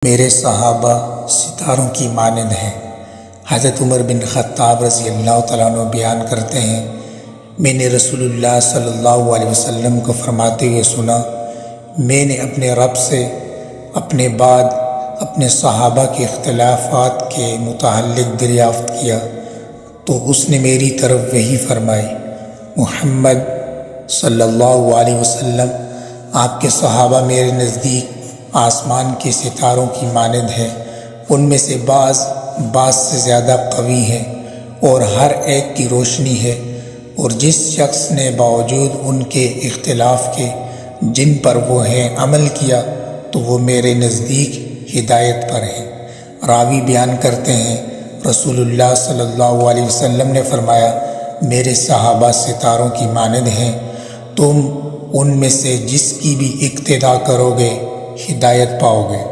میرے صحابہ ستاروں کی مانند ہیں۔ حضرت عمر بن خطاب رضی اللہ تعالیٰ عنہ بیان کرتے ہیں، میں نے رسول اللہ صلی اللہ علیہ وسلم کو فرماتے ہوئے سنا، میں نے اپنے رب سے اپنے بعد اپنے صحابہ کے اختلافات کے متعلق دریافت کیا تو اس نے میری طرف وحی فرمائی، محمد صلی اللہ علیہ وسلم آپ کے صحابہ میرے نزدیک آسمان کے ستاروں کی مانند ہیں، ان میں سے بعض سے زیادہ قوی ہیں اور ہر ایک کی روشنی ہے، اور جس شخص نے باوجود ان کے اختلاف کے جن پر وہ ہیں عمل کیا تو وہ میرے نزدیک ہدایت پر ہے۔ راوی بیان کرتے ہیں، رسول اللہ صلی اللہ علیہ وسلم نے فرمایا، میرے صحابہ ستاروں کی مانند ہیں، تم ان میں سے جس کی بھی اقتداء کرو گے ہدایت پاؤ گے۔